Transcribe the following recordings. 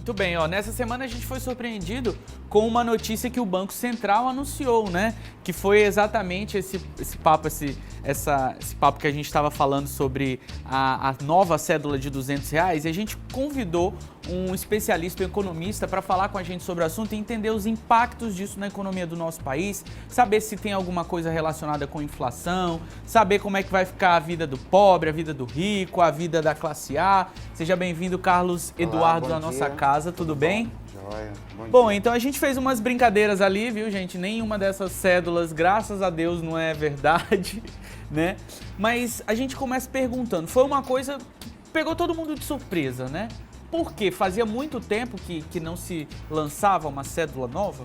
Muito bem, ó, nessa semana a gente foi surpreendido com uma notícia que o Banco Central anunciou, né? Que foi exatamente esse papo que a gente estava falando sobre a nova cédula de R$200, e a gente convidou um especialista, um economista, para falar com a gente sobre o assunto e entender os impactos disso na economia do nosso país, saber se tem alguma coisa relacionada com inflação, saber como é que vai ficar a vida do pobre, a vida do rico, a vida da classe A. Seja bem-vindo, Carlos Eduardo, da nossa casa, tudo bem? Joia. Bom, então a gente fez umas brincadeiras ali, viu, gente? Nenhuma dessas cédulas, graças a Deus, não é verdade, né? Mas a gente começa perguntando, foi uma coisa que pegou todo mundo de surpresa, né? Por quê? Fazia muito tempo que não se lançava uma cédula nova?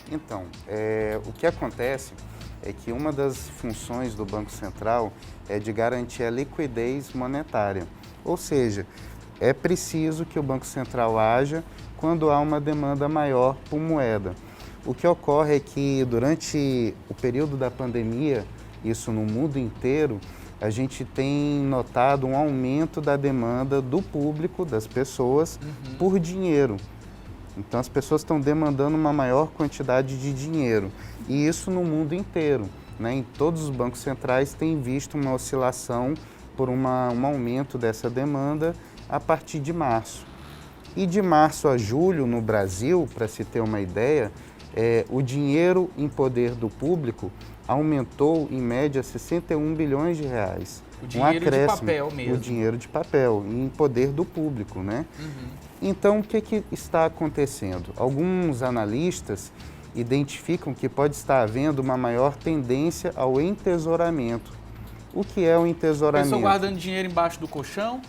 Então, o que acontece é que uma das funções do Banco Central é de garantir a liquidez monetária. Ou seja, é preciso que o Banco Central haja quando há uma demanda maior por moeda. O que ocorre é que durante o período da pandemia, isso no mundo inteiro, a gente tem notado um aumento da demanda do público, das pessoas, por dinheiro. Então as pessoas estão demandando uma maior quantidade de dinheiro. E isso no mundo inteiro, né? Em todos os bancos centrais tem visto uma oscilação por um aumento dessa demanda a partir de março. E de março a julho no Brasil, para se ter uma ideia, o dinheiro em poder do público aumentou em média 61 bilhões de reais. O dinheiro de papel mesmo. O dinheiro de papel, em poder do público, né? Então, o que está acontecendo? Alguns analistas identificam que pode estar havendo uma maior tendência ao entesouramento. O que é o entesouramento? Pessoa guardando dinheiro embaixo do colchão?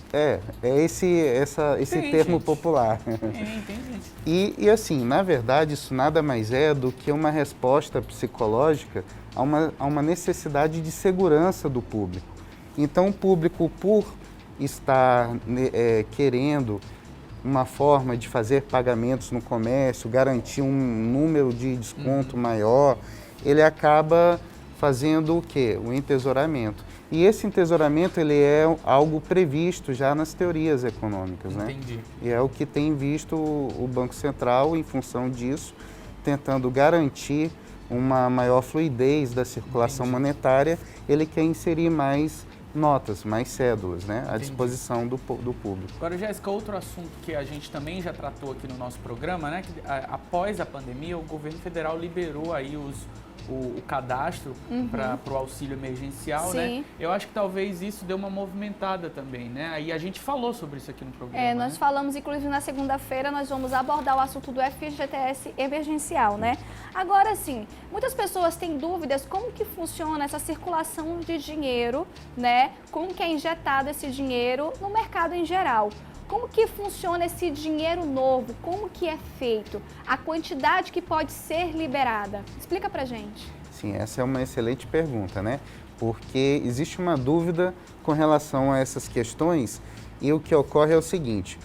Esse termo gente. popular. Tem, gente. E assim, na verdade, isso nada mais é do que uma resposta psicológica a uma necessidade de segurança do público. Então, o público, por estar querendo uma forma de fazer pagamentos no comércio, garantir um número de desconto maior, ele acaba fazendo o quê? O entesouramento. E esse entesouramento ele é algo previsto já nas teorias econômicas, né? Entendi. E é o que tem visto o Banco Central, em função disso, tentando garantir uma maior fluidez da circulação monetária. Ele quer inserir mais notas, mais cédulas, né, à disposição do público. Agora, Jéssica, outro assunto que a gente também já tratou aqui no nosso programa, né, que após a pandemia, o governo federal liberou aí o cadastro para o auxílio emergencial, né? Eu acho que talvez isso dê uma movimentada também, né? Aí a gente falou sobre isso aqui no programa. Nós falamos, inclusive na segunda-feira, nós vamos abordar o assunto do FGTS emergencial, né? Agora, sim, muitas pessoas têm dúvidas como que funciona essa circulação de dinheiro, né? Como que é injetado esse dinheiro no mercado em geral. Como que funciona esse dinheiro novo? Como que é feito? A quantidade que pode ser liberada? Explica pra gente. Sim, essa é uma excelente pergunta, né? Porque existe uma dúvida com relação a essas questões e o que ocorre é o seguinte,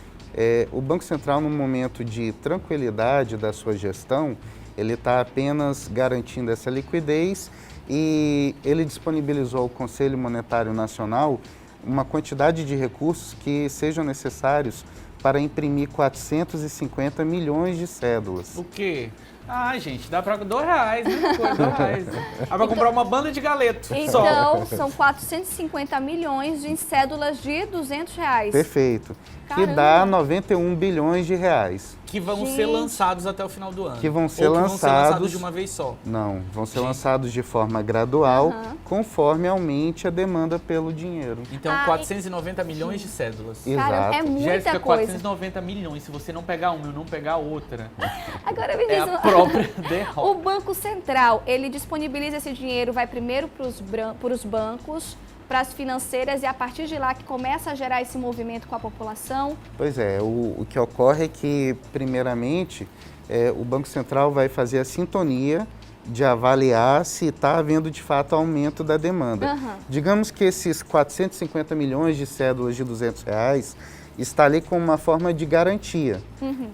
o Banco Central, no momento de tranquilidade da sua gestão, ele está apenas garantindo essa liquidez e ele disponibilizou ao Conselho Monetário Nacional uma quantidade de recursos que sejam necessários para imprimir 450 milhões de cédulas. O quê? Ah, gente, dá para R$2, né? R$2. Dá para comprar uma banda de galeto. Então, são 450 milhões de cédulas de R$200. Perfeito. Caramba. Que dá 91 bilhões de reais. Que vão ser lançados até o final do ano. Que vão ser Ou que lançados, vão ser lançados de uma vez só. Não, vão ser lançados de forma gradual, conforme aumente a demanda pelo dinheiro. Então, 490 milhões de cédulas. Exato. Cara, é muita Jéssica, coisa. 490 milhões. Se você não pegar uma e não pegar outra, Agora me diz, é a própria derrota. o Banco Central, ele disponibiliza esse dinheiro, vai primeiro para os bancos, para as financeiras e a partir de lá que começa a gerar esse movimento com a população? Pois é, o que ocorre é que, primeiramente, o Banco Central vai fazer a sintonia de avaliar se está havendo, de fato, aumento da demanda. Digamos que esses 450 milhões de cédulas de R$200 está ali como uma forma de garantia.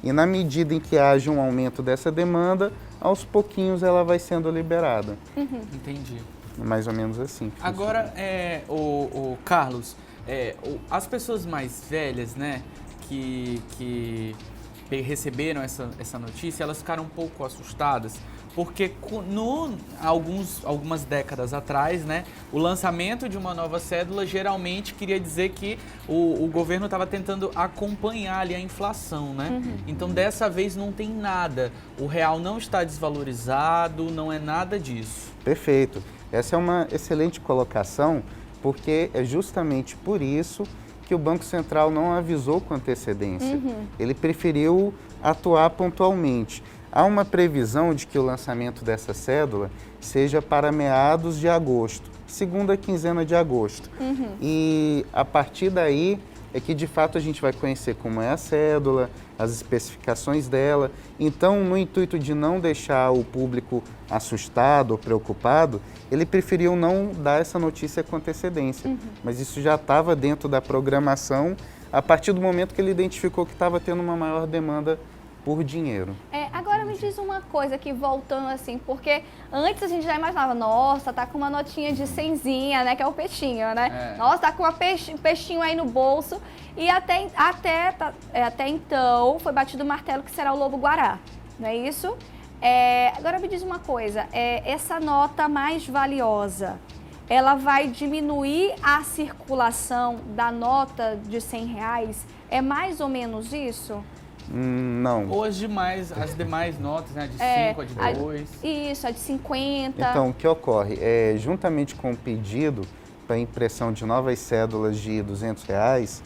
E na medida em que haja um aumento dessa demanda, aos pouquinhos ela vai sendo liberada. Entendi. Mais ou menos assim. Agora, Carlos, as pessoas mais velhas, né, que receberam essa notícia, elas ficaram um pouco assustadas, porque algumas décadas atrás, né, o lançamento de uma nova cédula geralmente queria dizer que o governo estava tentando acompanhar ali a inflação, né? Então dessa vez não tem nada, o real não está desvalorizado, não é nada disso. Perfeito. Essa é uma excelente colocação, porque é justamente por isso que o Banco Central não avisou com antecedência. Ele preferiu atuar pontualmente. Há uma previsão de que o lançamento dessa cédula seja para meados de agosto, segunda quinzena de agosto. E a partir daí é que de fato a gente vai conhecer como é a cédula, as especificações dela. Então, no intuito de não deixar o público assustado ou preocupado, ele preferiu não dar essa notícia com antecedência. Mas isso já estava dentro da programação a partir do momento que ele identificou que estava tendo uma maior demanda por dinheiro. Agora me diz uma coisa aqui, voltando assim, porque antes a gente já imaginava, nossa, tá com uma notinha de 100zinha, né, que é o peixinho, né? Nossa, tá com um peixinho aí no bolso. E até então foi batido o martelo que será o lobo-guará, não é isso? Agora me diz uma coisa, essa nota mais valiosa, ela vai diminuir a circulação da nota de R$100? É mais ou menos isso? Não. Ou as demais notas, né? De 5, a de 2. Isso, a de 50. Então, o que ocorre? Juntamente com o pedido para impressão de novas cédulas de R$200,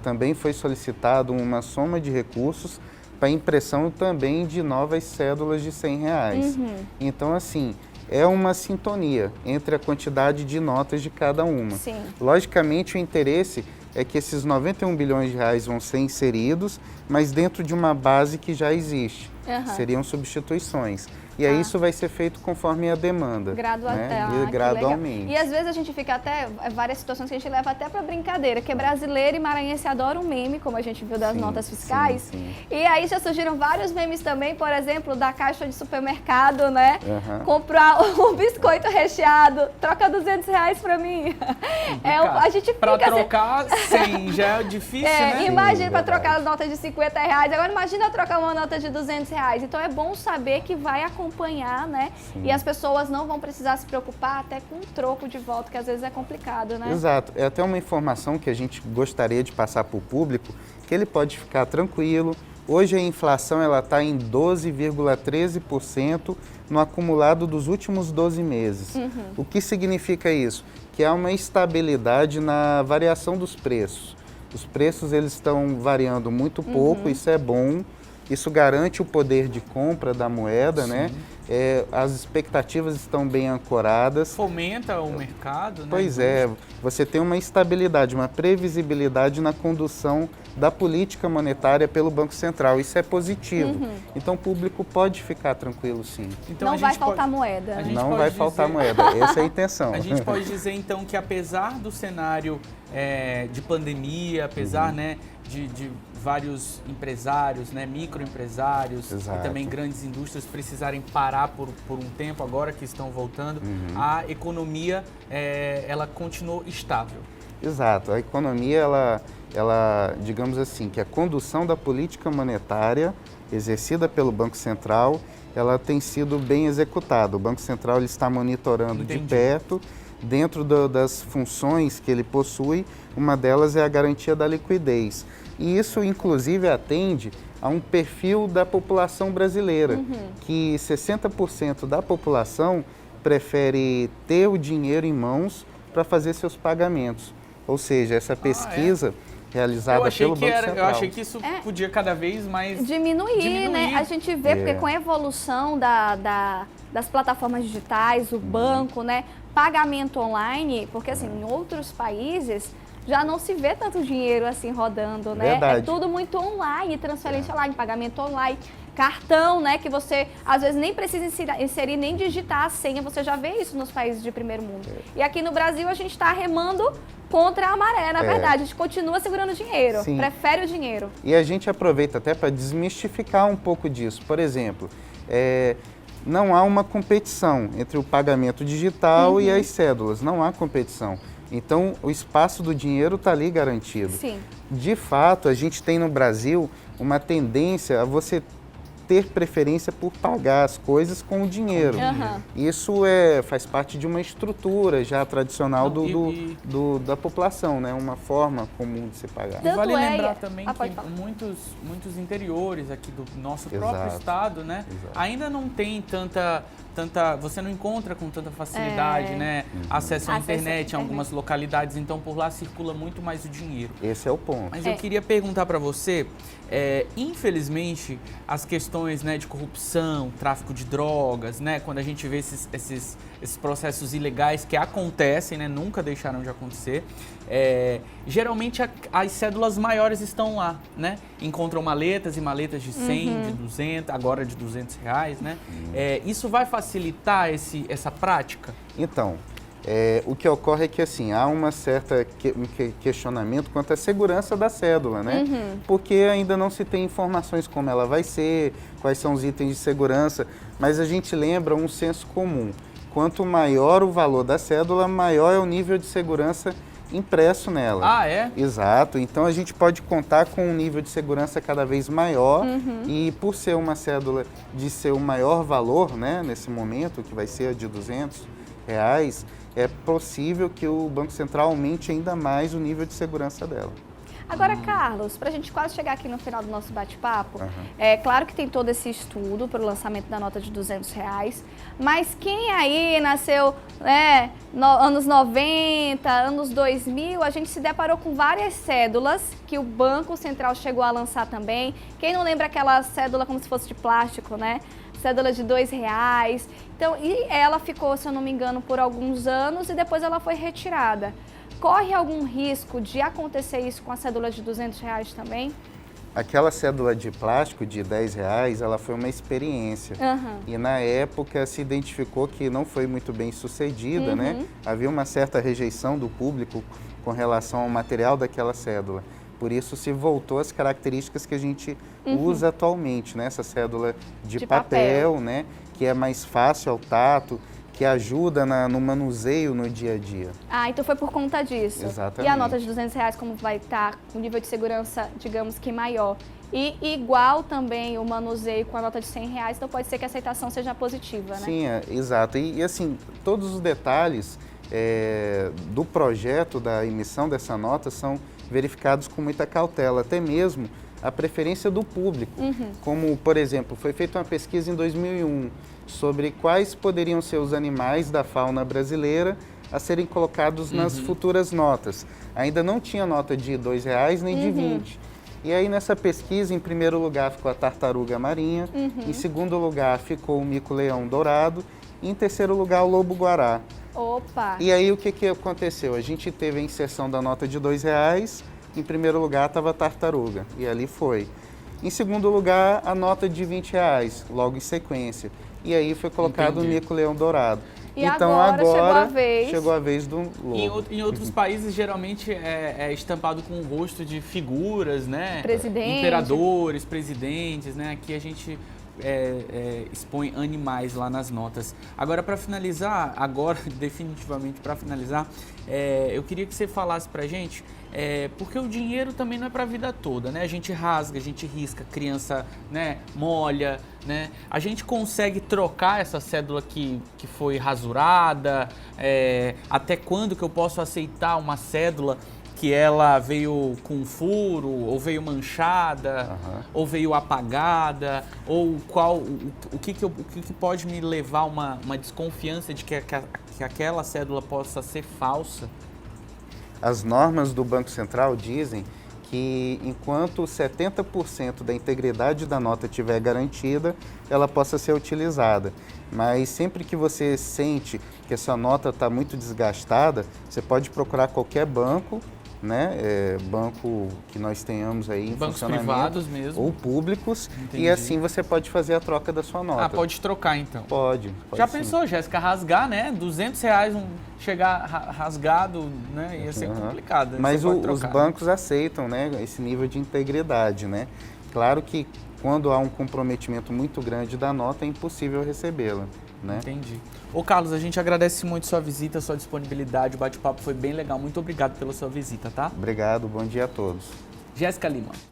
também foi solicitado uma soma de recursos para impressão também de novas cédulas de R$100. Então, assim, é uma sintonia entre a quantidade de notas de cada uma. Sim. Logicamente, o interesse é que esses 91 bilhões de reais vão ser inseridos, mas dentro de uma base que já existe. Seriam substituições. E aí isso vai ser feito conforme a demanda. Gradualmente. E às vezes a gente fica até, várias situações que a gente leva até para brincadeira, que brasileiro e maranhense adoram um meme, como a gente viu das notas fiscais. E aí já surgiram vários memes também, por exemplo, da caixa de supermercado, né? Comprar um biscoito recheado, troca R$200 para mim. A gente fica para trocar 100 já é difícil, né? Imagina para trocar as notas de R$50, agora imagina trocar uma nota de R$200. Então é bom saber que vai acompanhar, né? E as pessoas não vão precisar se preocupar até com um troco de volta, que às vezes é complicado, né? Exato. É até uma informação que a gente gostaria de passar para o público, que ele pode ficar tranquilo. Hoje a inflação está em 12,13% no acumulado dos últimos 12 meses. O que significa isso? Que há uma estabilidade na variação dos preços. Os preços eles estão variando muito pouco, isso é bom. Isso garante o poder de compra da moeda, né? As expectativas estão bem ancoradas. Fomenta o mercado, né? Pois é, você tem uma estabilidade, uma previsibilidade na condução da política monetária pelo Banco Central. Isso é positivo. Então o público pode ficar tranquilo, sim. Então, não vai faltar moeda. Não vai faltar moeda, essa é a intenção. A gente pode dizer então que apesar do cenário de pandemia, apesar né, de vários empresários, né, microempresários e também grandes indústrias precisarem parar por um tempo agora que estão voltando, a economia ela continuou estável. Exato, a economia ela, digamos assim, que a condução da política monetária exercida pelo Banco Central, ela tem sido bem executada. O Banco Central ele está monitorando de perto, dentro das funções que ele possui, uma delas é a garantia da liquidez. E isso, inclusive, atende a um perfil da população brasileira, que 60% da população prefere ter o dinheiro em mãos para fazer seus pagamentos. Ou seja, essa pesquisa realizada pelo Banco Central. Eu achei que isso podia cada vez mais diminuir, né? A gente vê, porque com a evolução das plataformas digitais, o banco, né? Pagamento online, porque assim, em outros países já não se vê tanto dinheiro assim rodando, né? Verdade. É tudo muito online, transferência online, pagamento online, cartão, né? Que você às vezes nem precisa inserir nem digitar a senha, você já vê isso nos países de primeiro mundo. E aqui no Brasil a gente está remando contra a maré, na verdade. A gente continua segurando o dinheiro, prefere o dinheiro. E a gente aproveita até para desmistificar um pouco disso. Por exemplo, não há uma competição entre o pagamento digital e as cédulas, não há competição. Então, o espaço do dinheiro está ali garantido. Sim. De fato, a gente tem no Brasil uma tendência a você ter preferência por pagar as coisas com o dinheiro. Aham. Isso faz parte de uma estrutura já tradicional da população, né? Uma forma comum de se pagar. Tanto Vale é, lembrar também pode que falar. muitos interiores aqui do nosso próprio Exato. estado, né, Exato. ainda não tem tanta, você não encontra com tanta facilidade, né, acesso à internet em algumas localidades, então por lá circula muito mais o dinheiro. Esse é o ponto. Mas eu queria perguntar para você, infelizmente, as questões, né, de corrupção, tráfico de drogas, né, quando a gente vê esses processos ilegais que acontecem, né, nunca deixaram de acontecer, geralmente as cédulas maiores estão lá, né, encontram maletas e maletas de 100, de 200, agora de R$200, né, isso vai facilitar essa prática? Então, o que ocorre é que assim, há uma certa questionamento quanto à segurança da cédula, né? Porque ainda não se tem informações como ela vai ser, quais são os itens de segurança, mas a gente lembra um senso comum. Quanto maior o valor da cédula, maior é o nível de segurança impresso nela. Ah, é? Exato. Então a gente pode contar com um nível de segurança cada vez maior e por ser uma cédula de seu maior valor, né, nesse momento, que vai ser a de R$200, é possível que o Banco Central aumente ainda mais o nível de segurança dela. Agora, Carlos, para a gente quase chegar aqui no final do nosso bate-papo, é claro que tem todo esse estudo para o lançamento da nota de R$200, mas quem aí nasceu, né, anos 90, anos 2000, a gente se deparou com várias cédulas que o Banco Central chegou a lançar também. Quem não lembra aquela cédula como se fosse de plástico, né? Cédula de R$2. Então, e ela ficou, se eu não me engano, por alguns anos e depois ela foi retirada. Corre algum risco de acontecer isso com a cédula de R$200 também? Aquela cédula de plástico de R$10, ela foi uma experiência. E na época se identificou que não foi muito bem sucedida, né? Havia uma certa rejeição do público com relação ao material daquela cédula. Por isso se voltou às características que a gente usa atualmente, né? Essa cédula de papel, né? Que é mais fácil ao tato, que ajuda no manuseio no dia a dia. Ah, então foi por conta disso. Exatamente. E a nota de R$200, como vai estar com nível de segurança, digamos que maior. E igual também o manuseio com a nota de R$100, então pode ser que a aceitação seja positiva, né? Sim, exato. E assim, todos os detalhes do projeto da emissão dessa nota são verificados com muita cautela, até mesmo a preferência do público. Como, por exemplo, foi feita uma pesquisa em 2001 sobre quais poderiam ser os animais da fauna brasileira a serem colocados nas futuras notas. Ainda não tinha nota de R$2 nem de 20. E aí nessa pesquisa, em primeiro lugar ficou a tartaruga marinha, em segundo lugar ficou o mico-leão dourado e em terceiro lugar o lobo-guará. Opa! E aí o que aconteceu? A gente teve a inserção da nota de R$2, em primeiro lugar estava a tartaruga, e ali foi. Em segundo lugar, a nota de R$20, logo em sequência. E aí foi colocado o mico-leão dourado. E então agora chegou a vez do lobo. Em outros países, geralmente, é estampado com o rosto de figuras, né? Presidente. Imperadores, presidentes, né? Aqui a gente expõe animais lá nas notas. Agora, para finalizar, definitivamente para finalizar, eu queria que você falasse pra gente, porque o dinheiro também não é para a vida toda, né? A gente rasga, a gente risca, criança, né, molha, né? A gente consegue trocar essa cédula que foi rasurada? Até quando que eu posso aceitar uma cédula que ela veio com furo, ou veio manchada, ou veio apagada, ou o que pode me levar a uma desconfiança de que aquela cédula possa ser falsa? As normas do Banco Central dizem que enquanto 70% da integridade da nota estiver garantida, ela possa ser utilizada. Mas sempre que você sente que essa nota está muito desgastada, você pode procurar qualquer banco, né? Banco que nós tenhamos aí em bancos funcionamento, privados mesmo, ou públicos. Entendi. E assim você pode fazer a troca da sua nota. Ah, pode trocar então. Pode Já sim. pensou, Jéssica, rasgar, né? R$200 chegar rasgado, né? Ia ser complicado. Mas Você pode os trocar. bancos aceitam, né, esse nível de integridade, né? Claro que quando há um comprometimento muito grande da nota, é impossível recebê-la, né? Entendi. Ô Carlos, a gente agradece muito sua visita, sua disponibilidade, o bate-papo foi bem legal. Muito obrigado pela sua visita, tá? Obrigado, bom dia a todos. Jéssica Lima.